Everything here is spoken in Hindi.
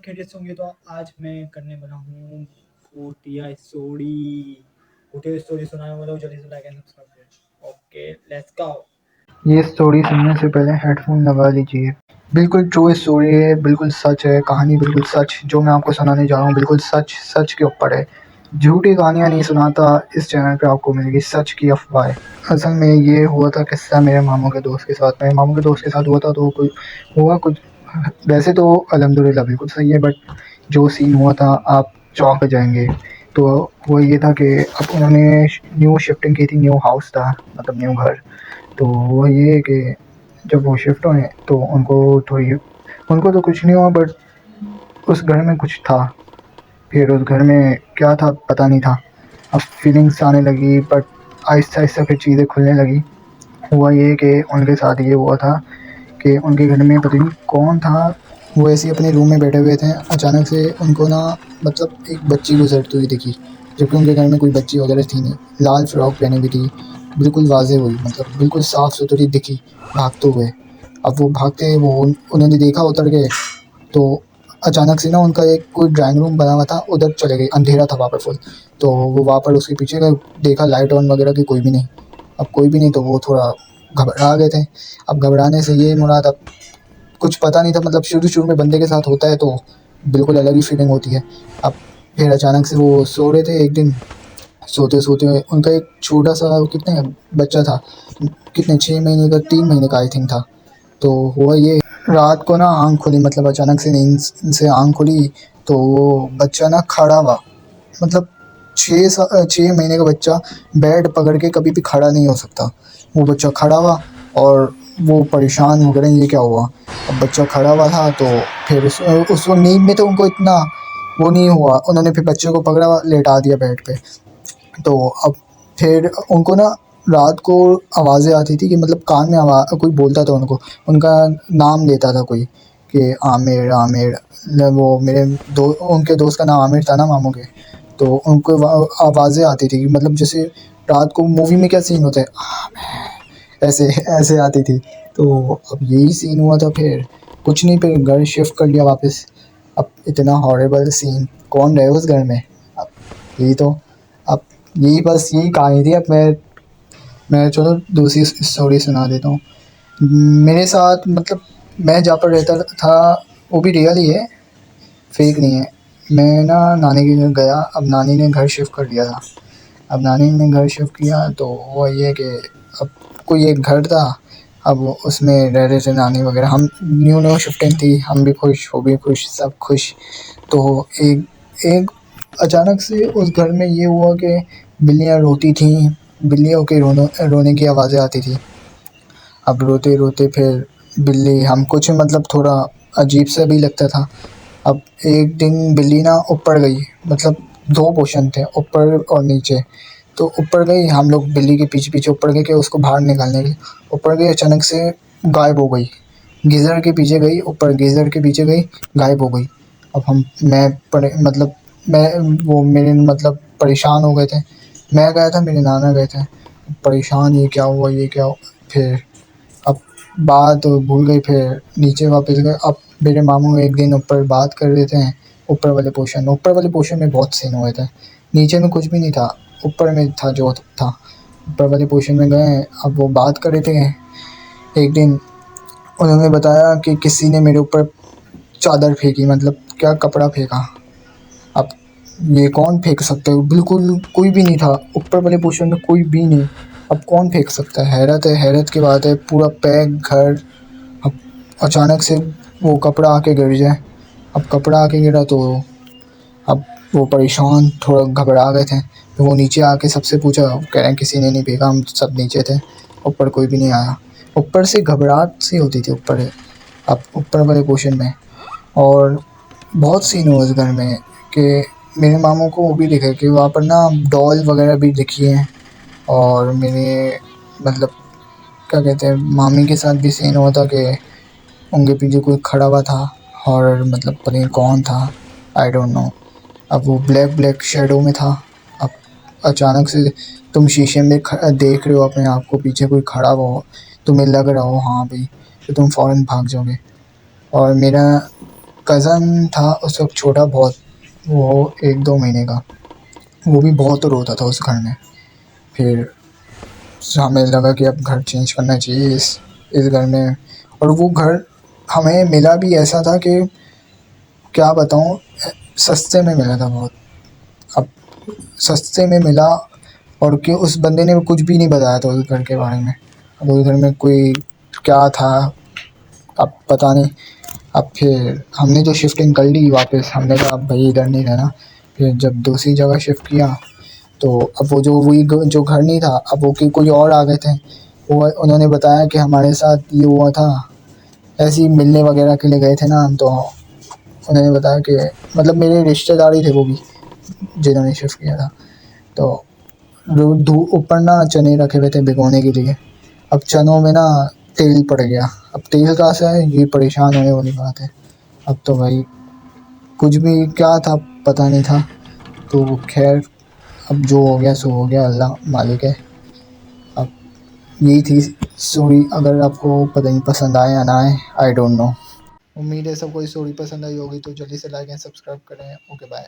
खैरियत से होंगे। तो आज मैं करने वाला हूँ भूतिया स्टोरी। भूतिया स्टोरी सुनाने वाला हूँ, जल्दी से लाइक एंड सब्सक्राइब करें। Okay let's go. ये स्टोरी सुनने से पहले हेडफोन लगा लीजिए। बिल्कुल ट्रू स्टोरी है, बिल्कुल सच है, कहानी बिल्कुल सच। जो मैं आपको सुनाने जा रहा हूँ बिल्कुल सच सच के ऊपर है। झूठी कहानियाँ नहीं सुनाता इस चैनल पे, आपको मिलेगी सच की अफवाहें। असल में ये हुआ था किस्सा मेरे मामू के दोस्त के साथ। मेरे मामू के दोस्त के साथ हुआ था तो कुछ हुआ कुछ, वैसे तो अल्हम्दुलिल्लाह बिल्कुल सही है, बट जो सीन हुआ था आप चौंक जाएंगे। तो वो ये था कि अब उन्होंने न्यू शिफ्टिंग की थी, न्यू हाउस था, मतलब न्यू घर। तो वो ये है कि जब वो शिफ्ट हुए तो उनको तो कुछ नहीं हुआ, बट उस घर में कुछ था। फिर उस घर में क्या था पता नहीं था। अब फीलिंग्स आने लगी, बट आहिस्ता आहिस्ता फिर चीज़ें खुलने लगी। हुआ ये कि उनके साथ ये हुआ था कि उनके घर में पता नहीं कौन था। वो ऐसे ही अपने रूम में बैठे हुए थे, अचानक से उनको ना, मतलब एक बच्ची गुजरती हुई दिखी, जबकि उनके घर में कोई बच्ची वगैरह थी नहीं। लाल फ्रॉक पहनी हुई थी, बिल्कुल वाज़ेह हुई, मतलब बिल्कुल साफ़ सुथरी दिखी भागते हुए। अब वो भागते वो उन्होंने देखा उतर के, तो अचानक से ना उनका एक कोई ड्राइंग रूम बना हुआ था, उधर चले गए। अंधेरा था वहाँ पर फुल। तो वो वहाँ पर उसके पीछे गए, देखा लाइट ऑन वगैरह की कोई भी नहीं। अब कोई भी नहीं तो वो थोड़ा घबरा गए थे। अब घबराने से ये मुराद, अब कुछ पता नहीं था, मतलब शुरू-शुरू में बंदे के साथ होता है तो बिल्कुल अलग ही फीलिंग होती है। अब फिर अचानक से वो सो रहे थे एक दिन, सोते-सोते उनका एक छोटा-सा कितने बच्चा था, कितने 6 महीने का, 3 महीने का आई थिंक था। तो हुआ ये, रात को ना आँख खुली, मतलब अचानक से नींद से आँख खुली तो वो बच्चा ना खड़ा हुआ, मतलब 6 महीने का बच्चा बेड पकड़ के कभी भी खड़ा नहीं हो सकता। वो बच्चा खड़ा हुआ और वो परेशान हो गए, ये क्या हुआ। अब बच्चा खड़ा हुआ था तो फिर उस नींद में तो उनको इतना वो नहीं हुआ, उन्होंने फिर बच्चे को पकड़ा, लेटा दिया बेड पे। तो अब फिर उनको ना रात को आवाज़ें आती थी कि, मतलब कान में कोई बोलता था उनको, उनका नाम लेता था कोई कि आमिर आमिर। वो मेरे उनके दोस्त का नाम आमिर था ना मामू के। तो उनको आवाज़ें आती थी, मतलब जैसे रात को मूवी में क्या सीन होता है, ऐसे ऐसे आती थी। तो अब यही सीन हुआ था। फिर कुछ नहीं, फिर घर शिफ्ट कर लिया वापस। अब इतना हॉरिबल सीन, कौन रहे उस घर में। अब यही तो, अब यही बस यही कहानी थी। अब मैं चलो दूसरी स्टोरी सुना देता हूँ। मेरे साथ, मतलब मैं जहाँ पर रहता था वो भी रियल ही है, फेक नहीं है। मैं ना नानी के घर गया, अब नानी ने घर शिफ्ट कर दिया था। अब नानी ने घर शिफ्ट किया तो हुआ ये कि अब कोई एक घर था, अब उसमें रह रहे थे नानी वगैरह। हम न्यू न्यू शिफ्टिंग थी, हम भी खुश, वो भी खुश, सब खुश। तो एक एक अचानक से उस घर में ये हुआ कि बिल्लियाँ रोती थीं, बिल्लियों के रोने की आवाज़ें आती थी। अब रोते रोते फिर बिल्ली, हम कुछ मतलब थोड़ा अजीब सा भी लगता था। अब एक दिन बिल्ली ना ऊपर गई, मतलब 2 पोर्शन थे, ऊपर और नीचे। तो ऊपर गई, हम लोग बिल्ली के पीछे-पीछे ऊपर गए कि उसको बाहर निकालने के लिए। ऊपर गई, अचानक से गायब हो गई। गीज़र के पीछे गई, ऊपर गीज़र के पीछे गई, गायब हो गई। अब मैं मतलब मैं वो मेरे मतलब परेशान हो गए थे। मैं गया था, मेरे नाना गए थे। परेशान, ये क्या हुआ, ये क्या हुआ? फिर अब बात भूल गई, फिर नीचे वापस गए। अब मेरे मामू एक दिन ऊपर बात कर रहे थे, ऊपर वाले पोर्शन में बहुत सीन हुए थे। नीचे में कुछ भी नहीं था, ऊपर में था जो था। ऊपर वाले पोर्शन में गए, अब वो बात कर रहे थे। एक दिन उन्होंने बताया कि किसी ने मेरे ऊपर चादर फेंकी, मतलब क्या कपड़ा फेंका। अब ये कौन फेंक सकता है, बिल्कुल कोई भी नहीं था ऊपर वाले पोर्शन में, कोई भी नहीं। अब कौन फेंक सकता है, हैरत की बात है, पूरा पैक घर। अब अचानक से वो कपड़ा आके गिर जाए। अब कपड़ा आके गिरा तो अब वो परेशान, थोड़ा घबरा गए थे। तो वो नीचे आके सबसे पूछा, कह रहे हैं किसी ने नहीं फेंका, हम सब नीचे थे, ऊपर कोई भी नहीं आया। ऊपर से घबराहट सी होती थी ऊपर, अब ऊपर वाले पोर्शन में। और बहुत सीन हुआ उस घर में कि मेरे मामू को वो भी दिखा कि वहाँ पर ना डॉल वगैरह भी दिखी हैं। और मेरे मतलब क्या कहते हैं, मामी के साथ भी सीन हुआ था कि उनके पीछे कोई खड़ा हुआ था, और मतलब पता नहीं कौन था, आई डोंट नो। अब वो ब्लैक शैडो में था। अब अचानक से तुम शीशे में देख रहे हो अपने आप को, पीछे कोई खड़ा हुआ हो, तुम्हें लग रहा हो हाँ भाई, तो तुम फ़ौरन भाग जाओगे। और मेरा कज़न था उस वक्त छोटा बहुत, वो 1-2 महीने का, वो भी बहुत रोता था उस घर में। फिर हमें लगा कि अब घर चेंज करना चाहिए इस घर में। और वो घर हमें मिला भी ऐसा था कि क्या बताऊँ, सस्ते में मिला था बहुत। अब सस्ते में मिला और कि उस बंदे ने कुछ भी नहीं बताया था उस घर के बारे में। अब उस घर में कोई क्या था अब पता नहीं। अब फिर हमने जो शिफ्टिंग कर ली वापस, हमने कहा अब भाई इधर नहीं रहना। फिर जब दूसरी जगह शिफ्ट किया तो अब वो जो घर नहीं था, अब वो कोई और आ गए थे। वो उन्होंने बताया कि हमारे साथ ये हुआ था, ऐसे ही मिलने वगैरह के लिए गए थे ना हम, तो उन्होंने बताया कि मतलब मेरे रिश्तेदार ही थे वो भी जिन्होंने शिफ्ट किया था। तो ऊपर ना चने रखे हुए थे भिगोने के लिए। अब चनों में ना तेल पड़ गया। अब तेल कहाँ से है, ये परेशान होने वाली बात है। अब तो भाई कुछ भी क्या था पता नहीं था। तो खैर अब जो हो गया सो हो गया, अल्लाह मालिक है। अब यही थी स्टोरी। अगर आपको पता नहीं पसंद आए या ना आए, आई डोंट नो। उम्मीद है सबको ये स्टोरी पसंद आई होगी, तो जल्दी से लाइक एंड सब्सक्राइब करें। Okay bye.